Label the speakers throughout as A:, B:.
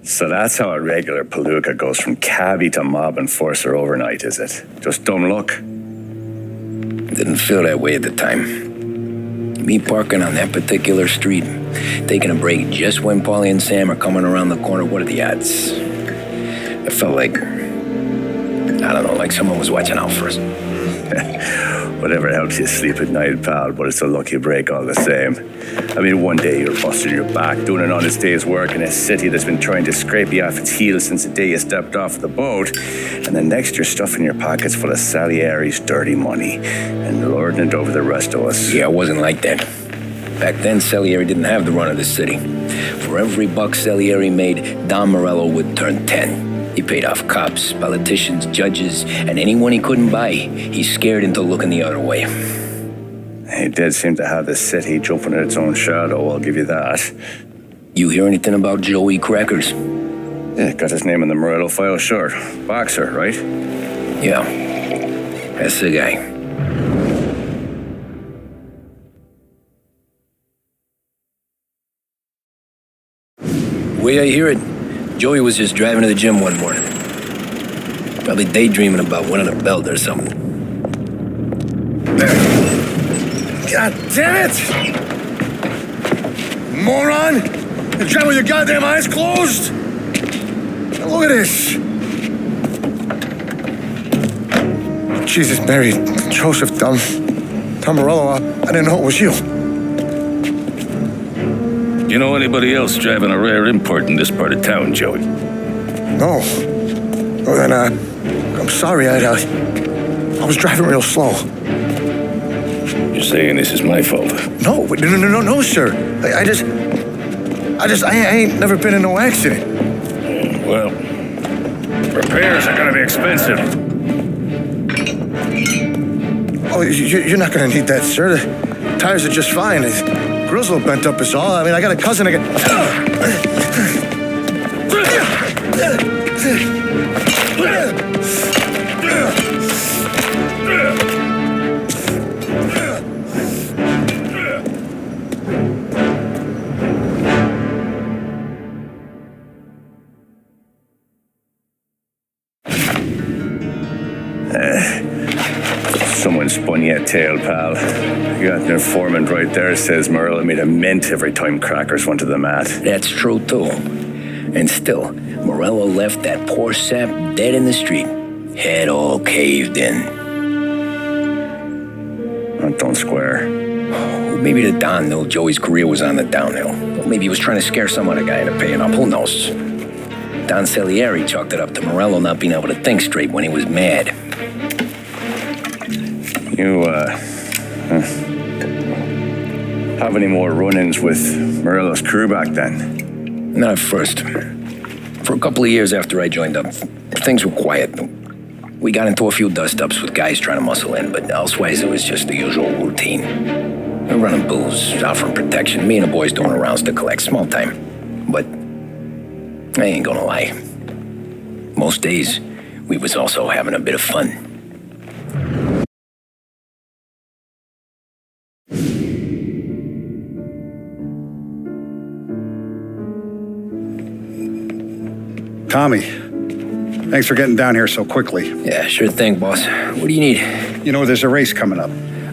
A: So that's how a regular palooka goes from cabbie to mob enforcer overnight, is it? Just dumb luck?
B: Didn't feel that way at the time. Me parking on that particular street, taking a break just when Paulie and Sam are coming around the corner, what are the odds? It felt like, I don't know, like someone was watching out for us.
A: Whatever helps you sleep at night, pal, but it's a lucky break all the same. I mean, one day you're busting your back, doing an honest day's work in a city that's been trying to scrape you off its heels since the day you stepped off the boat, and then next you're stuffing your pockets full of Salieri's dirty money and lording it over the rest of us.
B: Yeah, it wasn't like that. Back then, Salieri didn't have the run of the city. For every buck Salieri made, Don Morello would turn 10. He paid off cops, politicians, judges, and anyone he couldn't buy, he scared into looking the other way.
A: He did seem to have the city jumping at its own shadow, I'll give you that.
B: You hear anything about Joey Crackers?
A: Yeah, got his name in the Morello file, sure. Boxer, right?
B: Yeah, that's the guy. The way I hear it, Joey was just driving to the gym one morning. Probably daydreaming about winning a belt or something.
C: God damn it! Moron! You're driving with your goddamn eyes closed? Look at this! Jesus, Mary, Joseph, Tom Morello, I didn't know it was you.
D: You know anybody else driving a rare import in this part of town, Joey?
C: No. Well, then, I'm sorry, I was driving real slow.
D: You're saying this is my fault?
C: No, sir. I ain't never been in no accident.
D: Well, repairs are gonna be expensive.
C: Oh, you're not gonna need that, sir. The tires are just fine. The grill's a little bent up is all. I mean, I got a cousin that
A: Someone spun you a tail, pal. You got an informant right there says Morello made a mint every time Crackers went to the mat.
B: That's true, too. And still, Morello left that poor sap dead in the street, head all caved in.
A: That don't square.
B: Maybe the Don knew Joey's career was on the downhill. Or maybe he was trying to scare some other guy into paying up. Who knows? Don Salieri chalked it up to Morello not being able to think straight when he was mad.
A: You, have any more run-ins with Morello's crew back then?
B: Not at first. For a couple of years after I joined up, things were quiet. We got into a few dust-ups with guys trying to muscle in, but elsewise it was just the usual routine. We're running booze, offering protection, me and the boys doing rounds to collect, small time. But I ain't gonna lie. Most days, we was also having a bit of fun.
E: Tommy, thanks for getting down here so quickly.
B: Yeah, sure thing, boss. What do you need?
E: You know, there's a race coming up.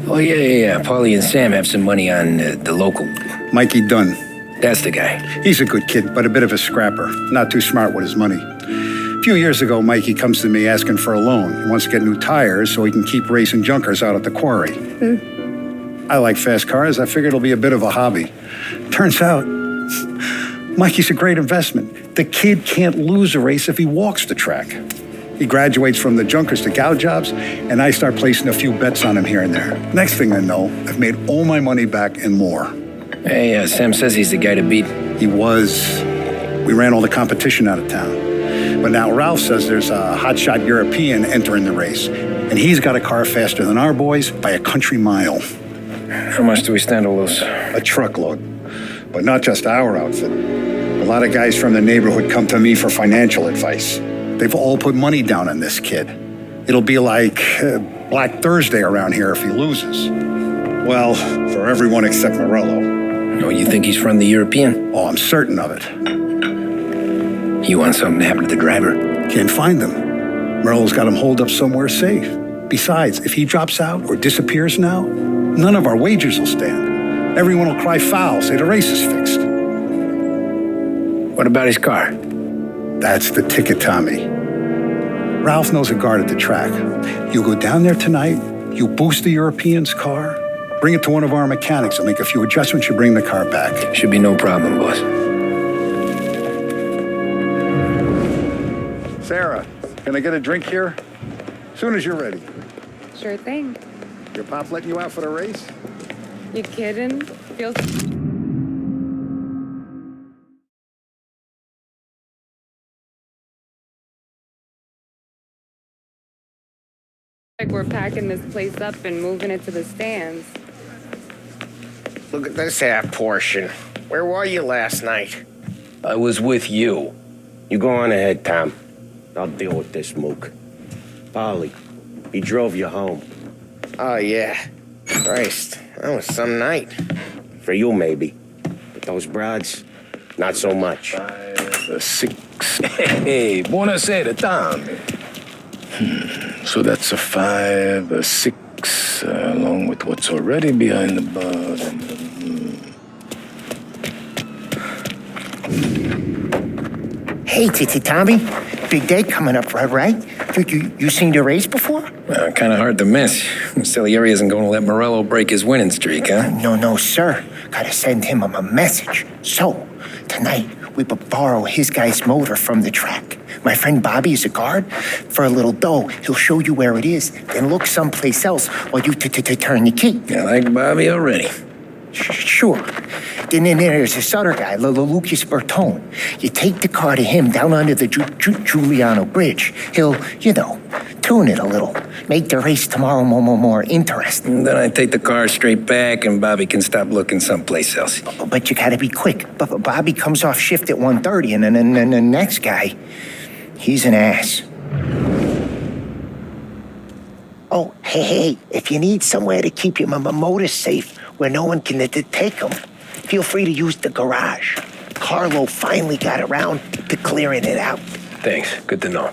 B: Oh, yeah. Paulie and Sam have some money on the local.
E: Mikey Dunn.
B: That's the guy.
E: He's a good kid, but a bit of a scrapper. Not too smart with his money. A few years ago, Mikey comes to me asking for a loan. He wants to get new tires so he can keep racing junkers out at the quarry. I like fast cars. I figured it'll be a bit of a hobby. Turns out, Mikey's a great investment. The kid can't lose a race if he walks the track. He graduates from the junkers to gal jobs, and I start placing a few bets on him here and there. Next thing I know, I've made all my money back and more.
B: Hey, Sam says he's the guy to beat.
E: He was. We ran all the competition out of town. But now Ralph says there's a hotshot European entering the race, and he's got a car faster than our boys by a country mile.
B: How much do we stand to lose?
E: A truckload. But not just our outfit. A lot of guys from the neighborhood come to me for financial advice. They've all put money down on this kid. It'll be like Black Thursday around here if he loses. Well, for everyone except Morello.
B: Oh, you think he's from the European?
E: Oh, I'm certain of it.
B: You want something to happen to the driver?
E: Can't find them. Morello's got him holed up somewhere safe. Besides, if he drops out or disappears now, none of our wagers will stand. Everyone will cry foul, say the race is fixed.
B: What about his car?
E: That's the ticket, Tommy. Ralph knows a guard at the track. You go down there tonight, you boost the European's car, bring it to one of our mechanics, and make a few adjustments, you bring the car back.
B: Should be no problem, boss.
E: Sarah, can I get a drink here? Soon as you're ready.
F: Sure thing.
E: Your pop letting you out for the race?
F: You kidding? Feels like we're packing this place up and moving it to the stands.
G: Look at this half portion. Where were you last night?
B: I was with you.
G: You go on ahead, Tom. I'll deal with this mook. Polly, he drove you home. Oh, yeah. Christ, that was some night. For you, maybe. But those broads, not so much.
D: 5, 6. Hey, buonasera, Tom. So that's a 5, a 6, along with what's already behind the bar.
H: Hey, Tommy. Big day coming up, right? You seen the race before?
B: Kind of hard to miss. Salieri isn't going to let Morello break his winning streak, huh?
H: No, sir. Gotta send him a message. So, tonight, we borrow his guy's motor from the track. My friend Bobby is a guard. For a little dough, he'll show you where it is, then look someplace else while you turn the key.
B: I like Bobby already.
H: Sure. Then there's this other guy, Lucas Bertone. You take the car to him down under the Giuliano Bridge. He'll, tune it a little. Make the race tomorrow more interesting.
B: And then I take the car straight back and Bobby can stop looking someplace else.
H: But you gotta be quick. But Bobby comes off shift at 1:30, and then the next guy, he's an ass. Oh, hey, if you need somewhere to keep your motor safe where no one can take them, feel free to use the garage. Carlo finally got around to clearing it out.
B: Thanks. Good to know.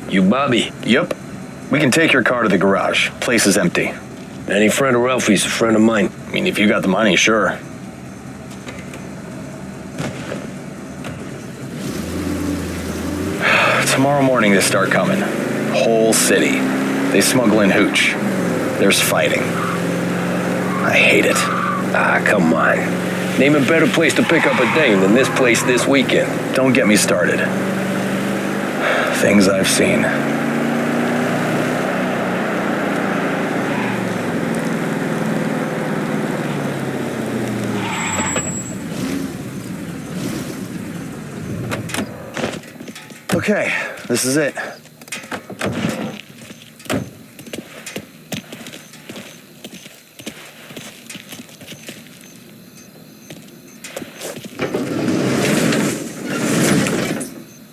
B: You Bobby?
I: Yep. We can take your car to the garage. Place is empty.
B: Any friend of Ralphie's a friend of mine.
I: I mean, if you got the money, sure. Tomorrow morning they start coming. Whole city. They smuggle in hooch. There's fighting. I hate it.
B: Ah, come on. Name a better place to pick up a dame than this place this weekend.
I: Don't get me started. Things I've seen. Okay, this is it.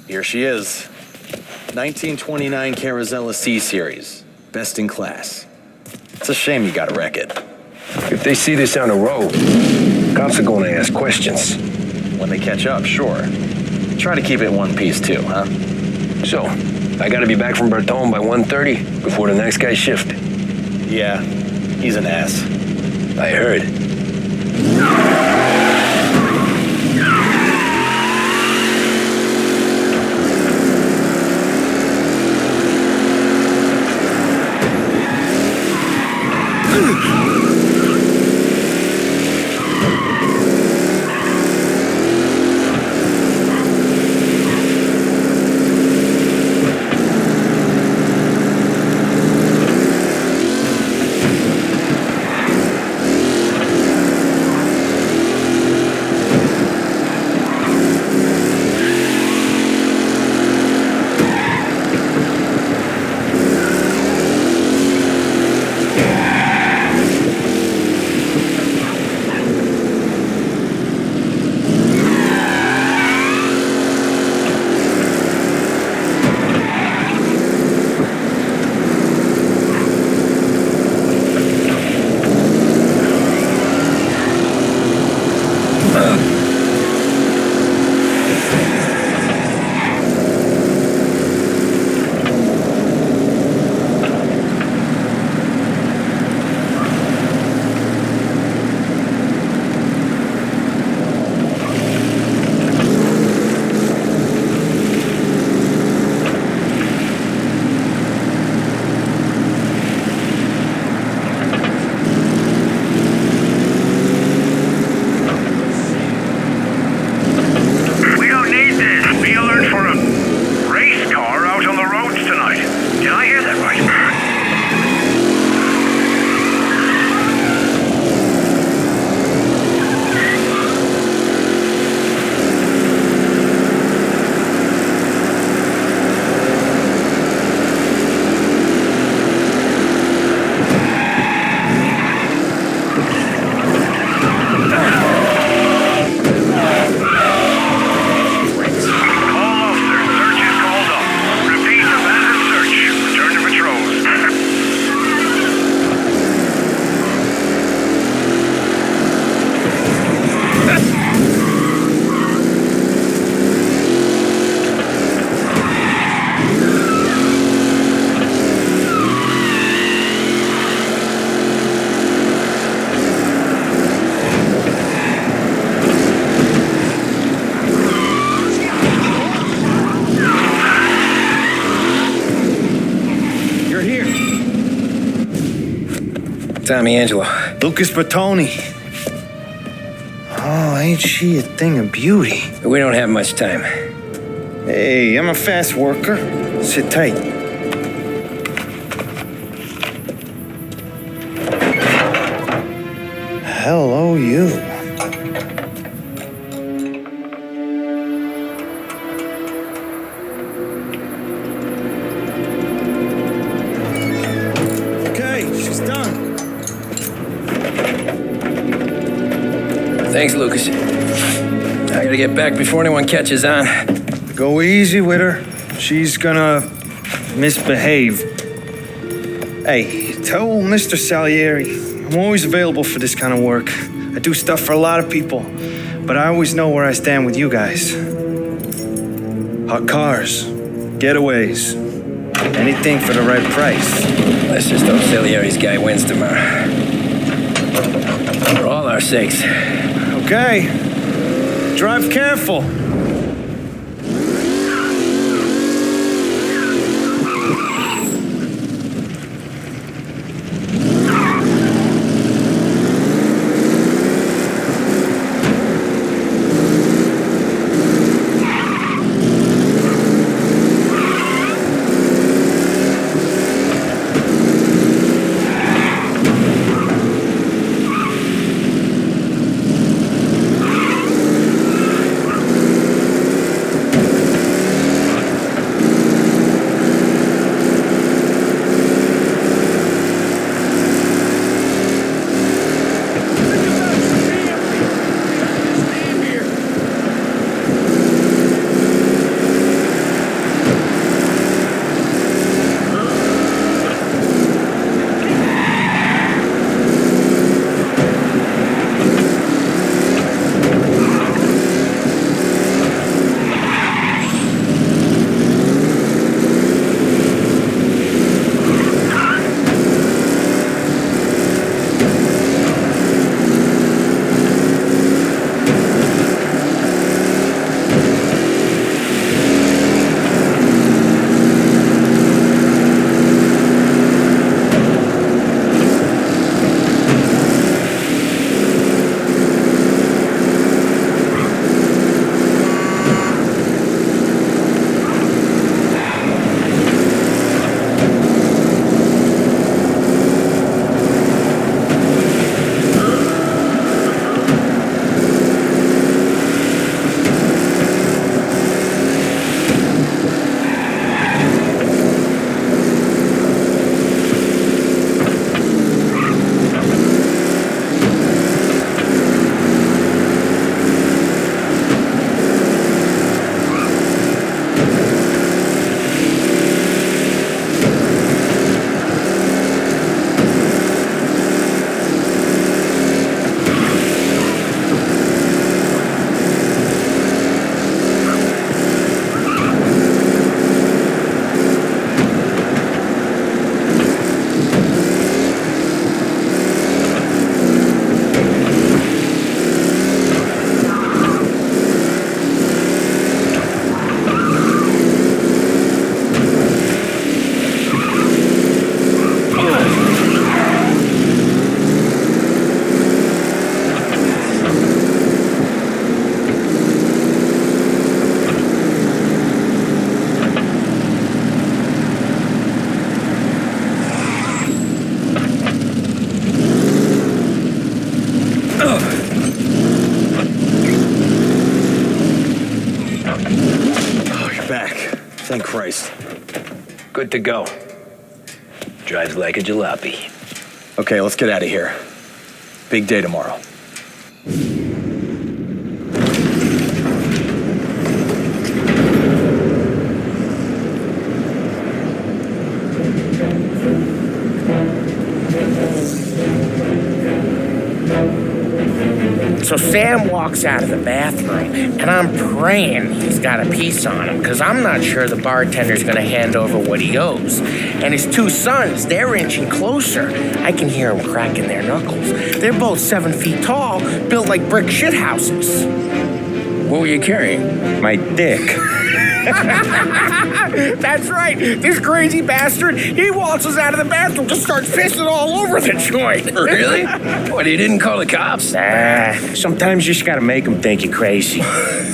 I: Here she is. 1929 Carazella C Series. Best in class. It's a shame you gotta wreck it.
B: If they see this on the road, cops are going to ask questions.
I: When they catch up, sure. Try to keep it in one piece too, huh?
B: So, I got to be back from Bertone by 1:30 before the next guy's shift.
I: Yeah, he's an ass.
B: I heard. Tommy Angelo.
C: Lucas Bertoni. Oh, ain't she a thing of beauty?
B: We don't have much time.
C: Hey, I'm a fast worker. Sit tight. Hello, you. Okay, she's done.
B: Thanks, Lucas. I gotta get back before anyone catches on.
C: Go easy with her. She's gonna misbehave. Hey, tell Mr. Salieri I'm always available for this kind of work. I do stuff for a lot of people, but I always know where I stand with you guys. Hot cars, getaways, anything for the right price.
B: Let's just hope Salieri's guy wins tomorrow. For all our sakes.
C: Okay. Drive careful.
I: Thank Christ.
B: Good to go. Drives like a jalopy.
I: Okay, let's get out of here. Big day tomorrow.
G: So Sam walks out of the bathroom, and I'm praying he's got a piece on him, because I'm not sure the bartender's going to hand over what he owes. And his two sons, they're inching closer. I can hear them cracking their knuckles. They're both 7 feet tall, built like brick shithouses.
B: What were you carrying?
C: My dick.
G: That's right. This crazy bastard, he waltzes out of the bathroom, just starts pissing all over the joint.
B: Really? What, you didn't call the cops?
G: Nah, sometimes you just gotta make them think you're crazy.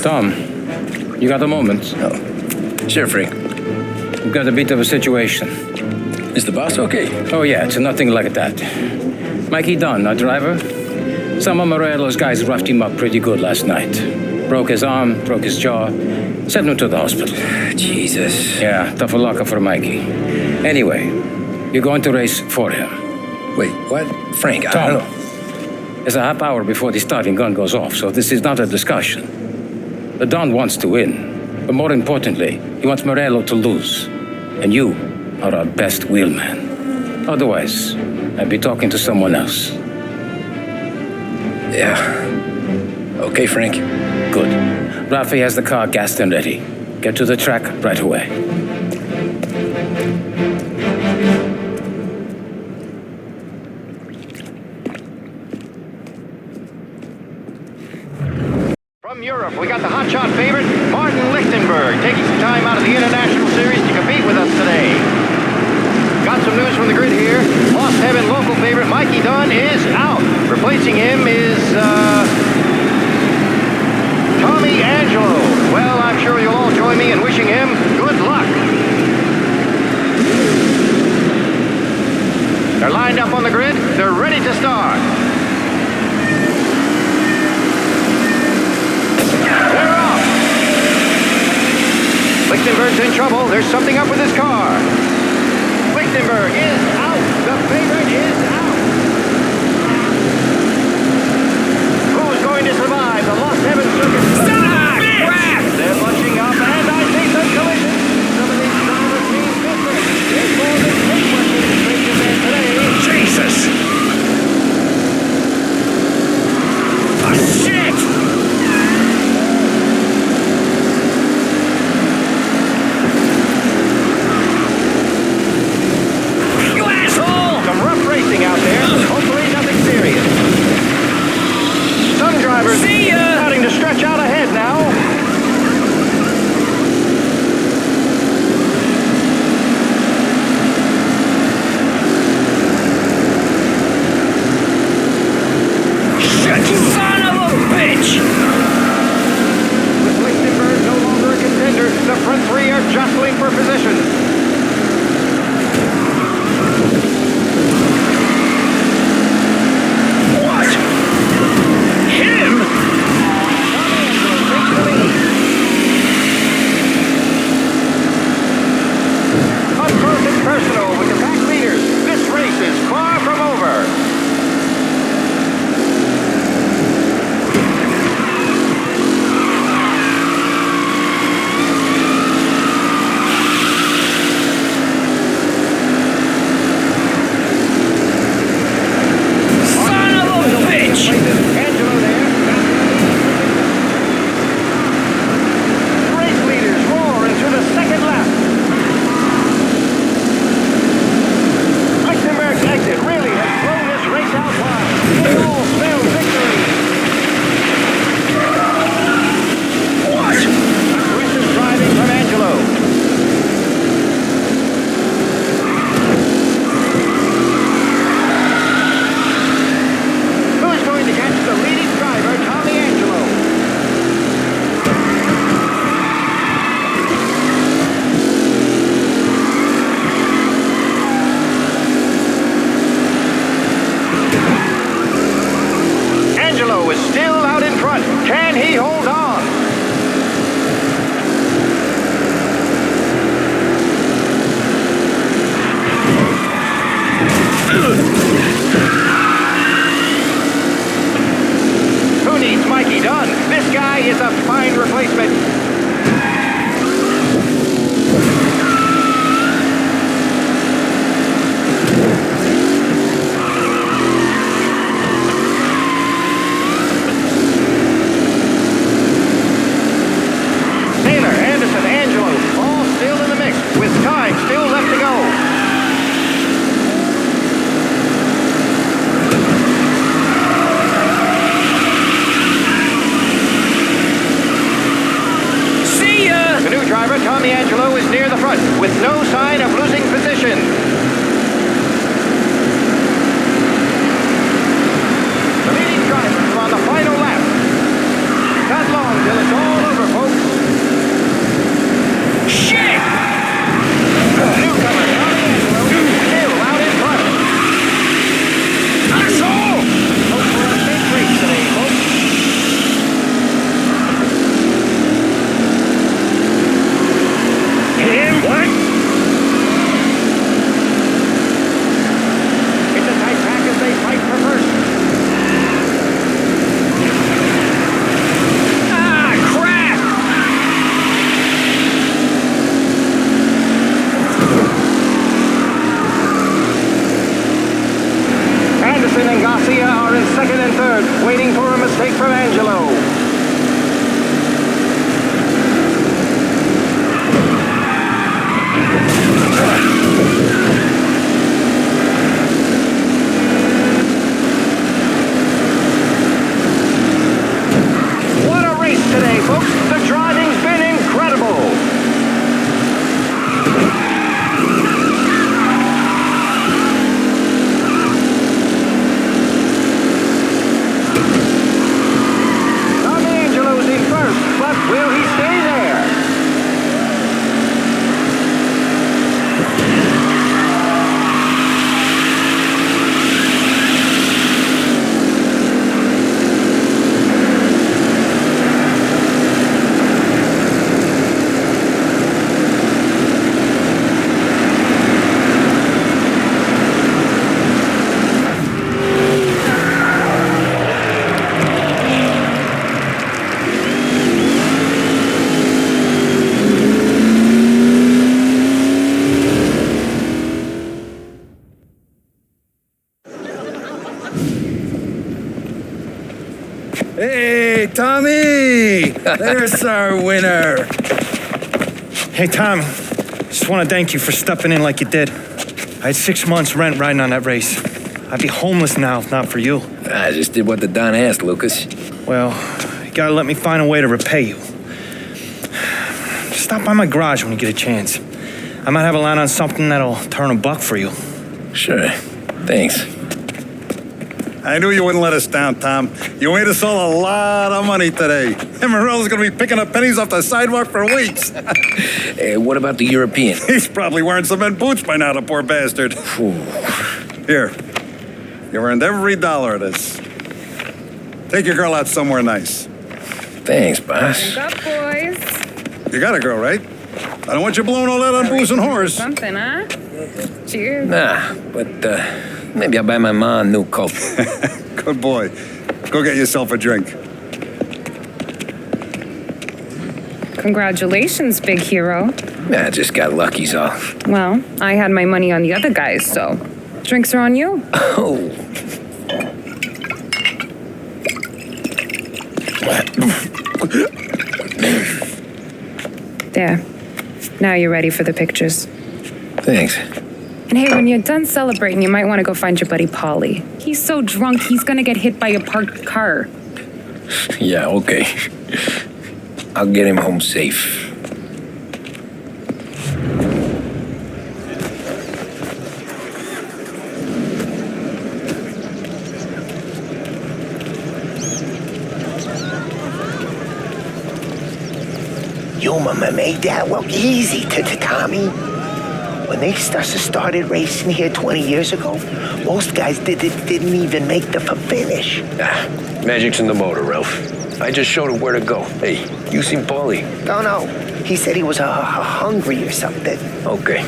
J: Tom, you got a moment?
B: Oh. Sure, Frank.
J: We've got a bit of a situation.
B: Is the boss okay?
J: Oh, yeah, it's nothing like that. Mikey Dunn, our driver. Some of Morello's guys roughed him up pretty good last night. Broke his arm, broke his jaw. Sent him to the hospital.
B: Jesus.
J: Yeah, tough luck for Mikey. Anyway, you're going to race for him.
B: Wait, what? Frank, I
J: Tom,
B: don't know.
J: it's a half hour before the starting gun goes off, so this is not a discussion. The Don wants to win, but more importantly, he wants Morello to lose. And you are our best wheelman. Otherwise, I'd be talking to someone else.
B: Yeah. Okay, Frank.
J: Good. Rafi has the car gassed and ready. Get to the track right away.
K: From Europe, we got the hotshot favorite, Martin Lichtenberg, taking some time out of the International Series to compete with us today. Got some news from the grid here. Lost Heaven local favorite, Mikey Dunn, is out. Replacing him is, Tommy Angelo. Well, I'm sure you'll all join me in wishing him good luck. They're lined up on the grid. They're ready to start. They're off. Lichtenberg's in trouble. There's something up with his car. Lichtenberg is out. The favorite is out. Who's going to survive the Lost Heaven Circuit? Stop! They're bunching up, and I see some collisions. Some of these drivers mean business. There's more than 10 questions straight to bed today.
G: Jesus! Oh, shit! You asshole!
K: Some rough racing out there. Hopefully nothing serious. Some drivers starting to stretch out ahead now. Tommy Angelo is near the front with no sign of losing position. The leading driver is on the final lap. Not long till it's all over, folks. Shit! Newcomer Tommy Angelo still out in front. Asshole! Hope for a big race today, folks. What? It's a tight pack as they fight for first. Ah, crap! Anderson and Garcia are in second and third, waiting for a mistake from Angelo. What a race today, folks. The driving's been incredible. Tommy Angelo's in first, but will he stay there?
C: Hey, Tommy! There's our winner. Hey, Tom. Just want to thank you for stepping in like you did. I had 6 months rent riding on that race. I'd be homeless now if not for you.
B: I just did what the Don asked, Lucas.
C: Well, you gotta let me find a way to repay you. Stop by my garage when you get a chance. I might have a line on something that'll turn $1 for you.
B: Sure. Thanks.
E: I knew you wouldn't let us down, Tom. You made us all a lot of money today. And Morello's gonna be picking up pennies off the sidewalk for weeks.
B: Hey, what about the European?
E: He's probably wearing cement boots by now, the poor bastard. Here, you earned every dollar of this. Take your girl out somewhere nice.
B: Thanks, boss.
F: Drink up, boys.
E: You got a girl, right? I don't want you blowing all that on booze and whores.
F: Something, huh? Cheers.
B: Nah, but maybe I'll buy my ma a new coat.
E: Good boy. Go get yourself a drink.
F: Congratulations, big hero.
B: Nah, I just got lucky's all.
F: Well, I had my money on the other guys, so drinks are on you.
B: Oh.
F: There. Now you're ready for the pictures.
B: Thanks.
F: And hey, when you're done celebrating, you might want to go find your buddy Paulie. He's so drunk, he's gonna get hit by a parked car.
B: Yeah, okay. I'll get him home safe.
H: Your mama made that look easy to Tommy. When they started racing here 20 years ago, most guys didn't even make the finish.
B: Magic's in the motor, Ralph. I just showed him where to go. Hey, you seen Paulie?
H: No. He said he was hungry or something.
B: Okay.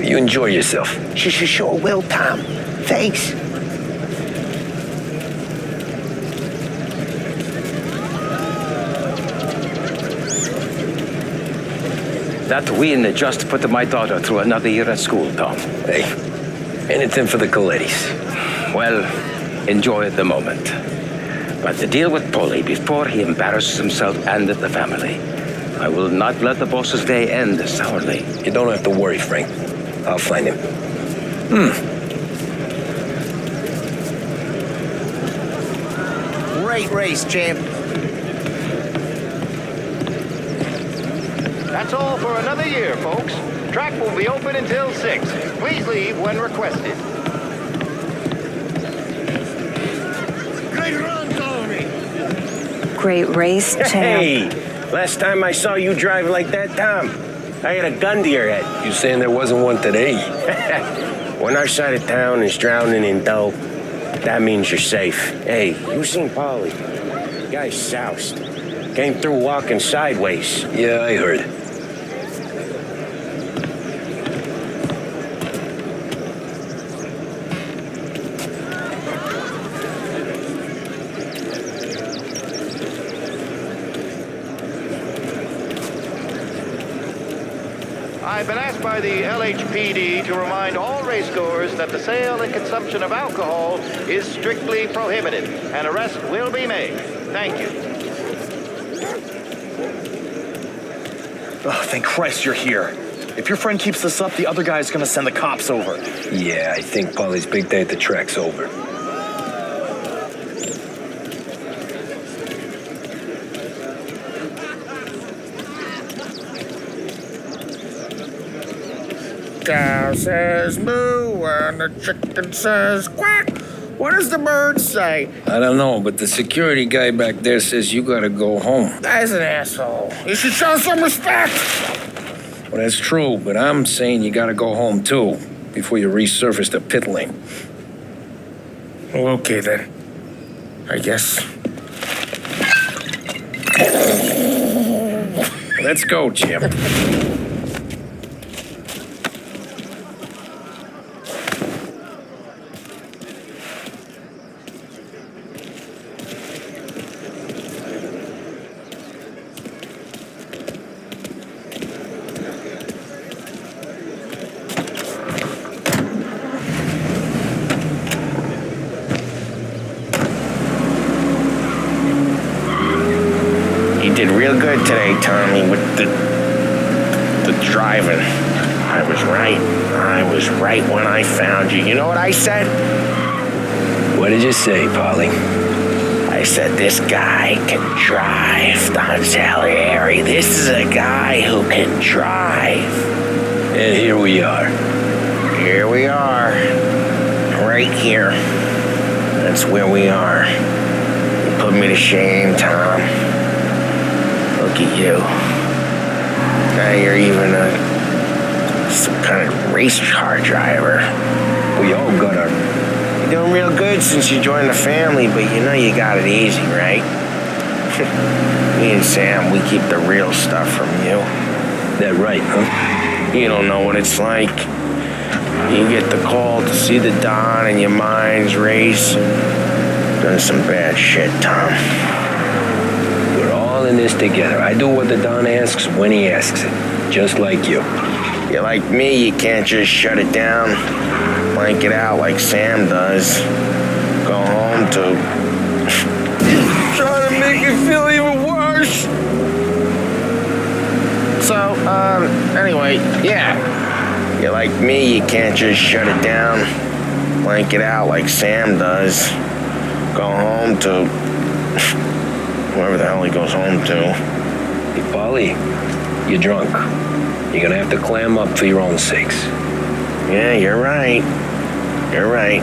B: You enjoy yourself.
H: Sure will, Tom. Thanks.
J: That win just put my daughter through another year at school, Tom.
B: Hey, anything for the Colettis.
J: Well, enjoy the moment. But to deal with Paulie before he embarrasses himself and the family. I will not let the boss's day end sourly.
B: You don't have to worry, Frank. I'll find him.
K: Great race, champ. That's all for another year, folks. Track will be open until 6. Please leave when requested.
G: Great run, Tommy.
L: Great race, champ.
G: Hey, last time I saw you drive like that, Tom, I had a gun to your head.
B: You saying there wasn't one today?
G: When our side of town is drowning in dope, that means you're safe. Hey, you seen Polly? Guy's soused. Came through walking sideways.
B: Yeah, I heard.
K: I've been asked by the LHPD to remind all racegoers that the sale and consumption of alcohol is strictly prohibited. An arrest will be made. Thank you.
I: Oh, thank Christ you're here. If your friend keeps this up, the other guy's gonna send the cops over.
B: Yeah, I think Polly's big day at the track's over.
H: Cow says moo and the chicken says quack. What does the bird say?
B: I don't know, but the security guy back there says you gotta go home.
H: Guy's an asshole. You should show some respect.
B: Well, that's true, but I'm saying you gotta go home too, before you resurface the pit lane.
H: Well, okay then. I guess.
B: Let's go, champ.
G: You did real good today, Tommy, with the driving. I was right. I was right when I found you. You know what I said?
B: What did you say, Polly?
G: I said, this guy can drive, Don Salieri. This is a guy who can drive.
B: And here we are.
G: Here we are. Right here. That's where we are. You put me to shame, Tom. Look at you. Now you're even some kind of race car driver.
B: We all got our...
G: You're doing real good since you joined the family, but you know you got it easy, right? Me and Sam, we keep the real stuff from you.
B: That right, huh?
G: You don't know what it's like. You get the call to see the Don and your mind's race. Done some bad shit, Tom.
B: We're all in this together. I do what the Don asks when he asks it. Just like you.
G: You're like me, you can't just shut it down. Blank it out like Sam does. Go home to...
H: Trying to make it feel even worse.
G: So, anyway, yeah. You're like me, you can't just shut it down. Blank it out like Sam does. Go home to... whoever the hell he goes home to.
B: Hey, Polly, you're drunk. You're gonna have to clam up for your own sakes.
G: Yeah, you're right. You're right.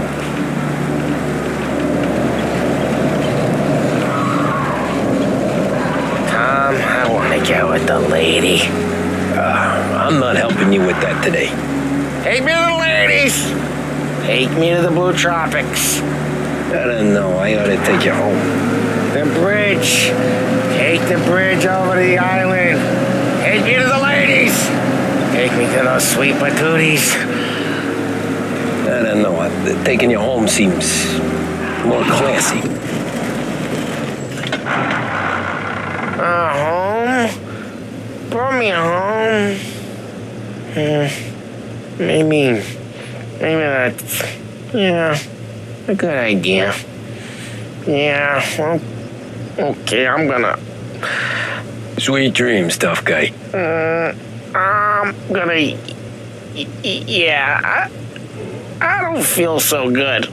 G: Tom, I want to get with the lady.
B: I'm not helping you with that today.
G: Take me to the ladies. Take me to the Blue Tropics.
B: I don't know. I ought to take you home.
G: The bridge. Take the bridge over to the island. Take me to the ladies. Take me to those sweet patooties.
B: I don't know. Taking you home seems more classy.
G: Home? Brought me home. Maybe that's, yeah, a good idea. Yeah, well, okay, I'm gonna...
B: Sweet dreams, tough guy.
G: I'm gonna... Yeah, I don't feel so good.